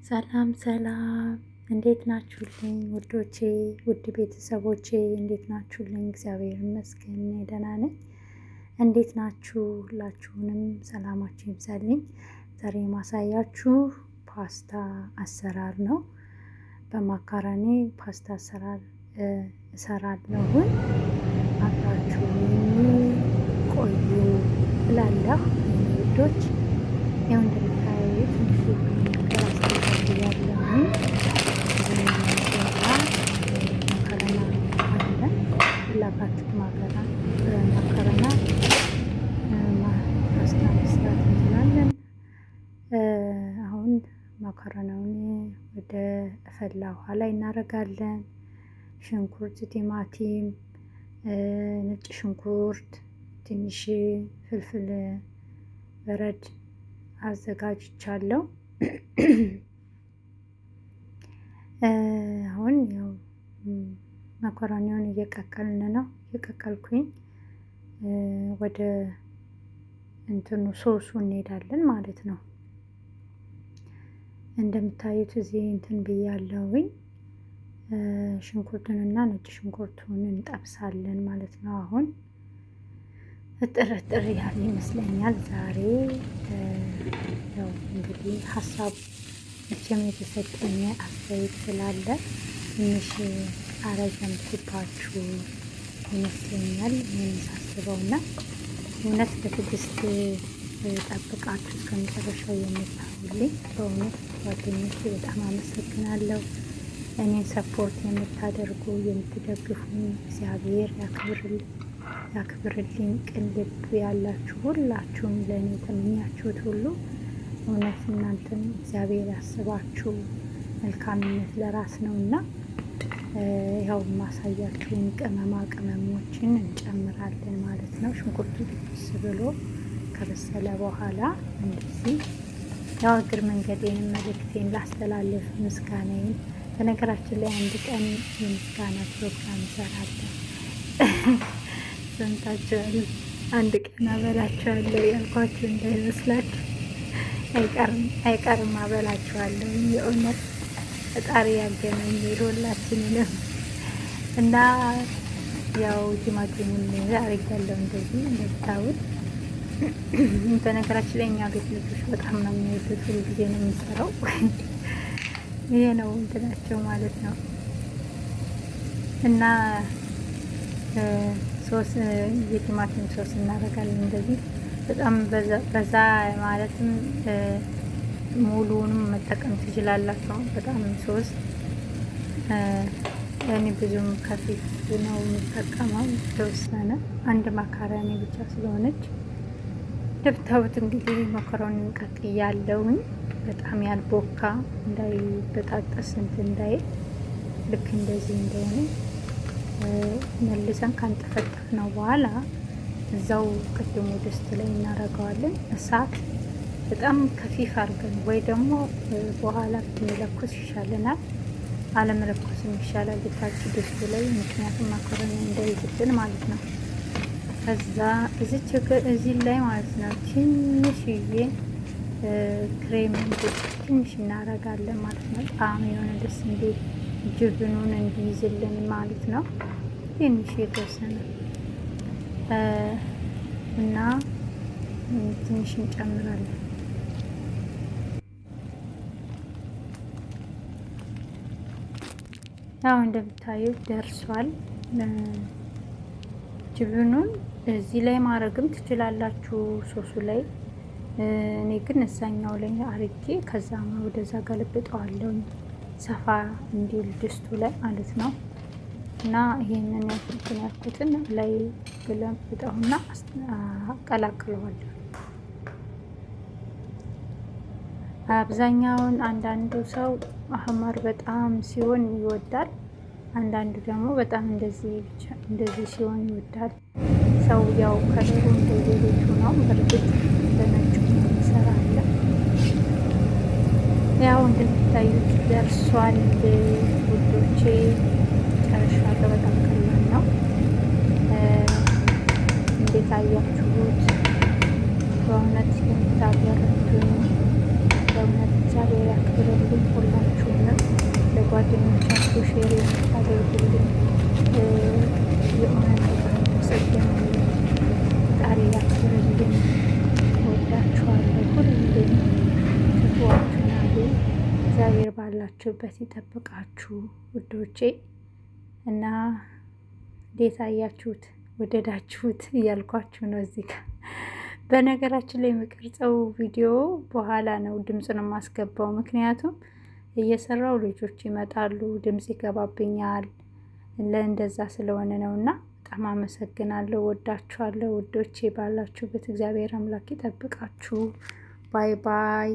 ሰላም ሰላም፣ እንዴት ናችሁልኝ ውዶቼ፣ ውድ ቤተሰቦቼ እንዴት ናችሁልኝ? እግዚአብሔር ይመስገን ደህና ነኝ። እንዴት ናችሁ? ሁላችሁንም ሰላማችሁ ይብዛልኝ። ዛሬ ማሳያችሁ ፓስታ አሰራር ነው። በማካሮኒ ፓስታ አሰራር እሰራለሁ። አብራችሁኝ ቆዩ እላለሁ ውዶች። ያው እንደምታዩት አሁን ማካሮናውን ወደ ፈላ ውሃ ላይ እናደርጋለን። ሽንኩርት፣ ቲማቲም፣ ነጭ ሽንኩርት፣ ትንሽ ፍልፍል በረድ አዘጋጅቻለሁ። አሁን ያው ማካሮኒውን እየቀቀልን ነው። እየቀቀልኩኝ ወደ እንትኑ ሶሱ እንሄዳለን ማለት ነው። እንደምታዩት እዚህ እንትን ብያለሁኝ። ሽንኩርቱንና ነጭ ሽንኩርቱን እንጠብሳለን ማለት ነው። አሁን እጥር ያለ ይመስለኛል ዛሬ። ያው እንግዲህ ሀሳብ መቼም የተሰጠኝ አስተያየት ስላለ ትንሽ አረዘምኩባችሁ ይመስለኛል ሳስበውና እውነት በትዕግስት ጠብቃችሁ እስከ መጨረሻው የምታዩልኝ በእውነት ጓደኞቼ በጣም አመሰግናለሁ። እኔን ሰፖርት የምታደርጉ የምትደግፉኝ እግዚአብሔር ያክብርልኝ። ቅን ልብ ያላችሁ ሁላችሁም ለእኔ የተመኛችሁት ሁሉ እውነት እናንተም እግዚአብሔር ያስባችሁ። መልካምነት ለራስ ነውና ያው ማሳያችሁን ቅመማ ቅመሞችን እንጨምራለን ማለት ነው። ሽንኩርቱ ጥብስ ብሎ ከበሰለ በኋላ እንደዚህ ያው እግር መንገዴን መልእክቴን ላስተላልፍ ምስጋናዬን። በነገራችን ላይ አንድ ቀን የምስጋና ፕሮግራም እንሰራለን። ሰምታችኋል። አንድ ቀን አበላችኋለሁ ያልኳችሁ እንዳይመስላችሁ፣ አይቀርም አበላችኋለሁ። የእውነት ፈጣሪ ያገናኝ ሁላችንንም እና ያው ቲማቲሙን አድርጋለሁ እንደዚህ እንደምታዩት። በነገራችን ላይ እኛ ቤት ልጆች በጣም ነው የሚወዱት። ሁሉ ጊዜ ነው የምንሰራው። ይሄ ነው እንትናቸው ማለት ነው። እና ሶስ የቲማቲም ሶስ እናደርጋለን እንደዚህ። በጣም በዛ ማለትም ሙሉውንም መጠቀም ትችላላችሁ። በጣም ሶስ እኔ ብዙም ከፊት ነው የምጠቀመው። የተወሰነ አንድ ማካሮኒ ብቻ ስለሆነች እንደምታዩት እንግዲህ ማካሮኒውን ቀቅያለሁኝ። በጣም ያልቦካ እንዳይበጣጠስ እንትን እንዳይል ልክ እንደዚህ እንደሆነ መልሰን ካንጠፈጠፍ ነው በኋላ እዛው ቅድሙ ድስት ላይ እናደርገዋለን። እሳት በጣም ከፊፍ አድርገን ወይ ደግሞ በኋላ ብንለኩስ ይሻለናል። አለመለኮስም ይሻላል ታች ድስቱ ላይ፣ ምክንያቱም ማካሮኒ እንዳይዝብን ማለት ነው። ከዛ እዚህ ላይ ማለት ነው ትንሽዬ ክሬም ትንሽ እናደርጋለን ማለት ነው። ጣዕም የሆነ ደስ እንዲል ጅብኑን እንዲይዝልን ማለት ነው። ትንሽ የተወሰነ እና ትንሽ እንጨምራለን። ያው እንደምታዩት ደርሷል። ጅብኑን እዚህ ላይ ማድረግም ትችላላችሁ ሶሱ ላይ። እኔ ግን እዛኛው ላይ አርጌ ከዛ ወደዛ ገለብጠዋለሁ ሰፋ እንዲል ድስቱ ላይ ማለት ነው። እና ይሄንን ያልኩትን ላይ ገለብጠውና አቀላቅለዋለሁ። አብዛኛውን አንዳንዱ ሰው አህመር በጣም ሲሆን ይወዳል። አንዳንዱ ደግሞ በጣም እንደዚህ ሲሆን ይወዳል። ሰው ያው ከለሩ እንደየቤቱ ነው። በእርግጥ በነጩ የሚሰራ አለ። ያው እንደምታዩት ደርሷል ውዶቼ፣ ጨርሻለሁ። በጣም ቀላል ነው። እንዴት አያችሁት? በእውነት የምታበረቱኝ በእውነት እግዚአብሔር ያክብርልኝ። ሁላችሁንም ለጓደኞቻችሁ ሼር የምታደርጉልኝ የእውነት አመሰግናለሁ። ፈጣሪ ያክብርልኝ። ወዳችኋለሁ። ሁሌም ክፉዋችሁን እግዚአብሔር ባላችሁበት ይጠብቃችሁ ውዶቼ። እና እንዴት አያችሁት? ወደዳችሁት እያልኳችሁ ነው እዚህ ጋር። በነገራችን ላይ የምቀርጸው ቪዲዮ በኋላ ነው ድምፁን የማስገባው፣ ምክንያቱም እየሰራው ልጆች ይመጣሉ፣ ድምፅ ይገባብኛል። ለእንደዛ ስለሆነ ነው። እና በጣም አመሰግናለሁ። ወዳችኋለሁ ውዶቼ። ባላችሁበት እግዚአብሔር አምላክ ይጠብቃችሁ። ባይ ባይ።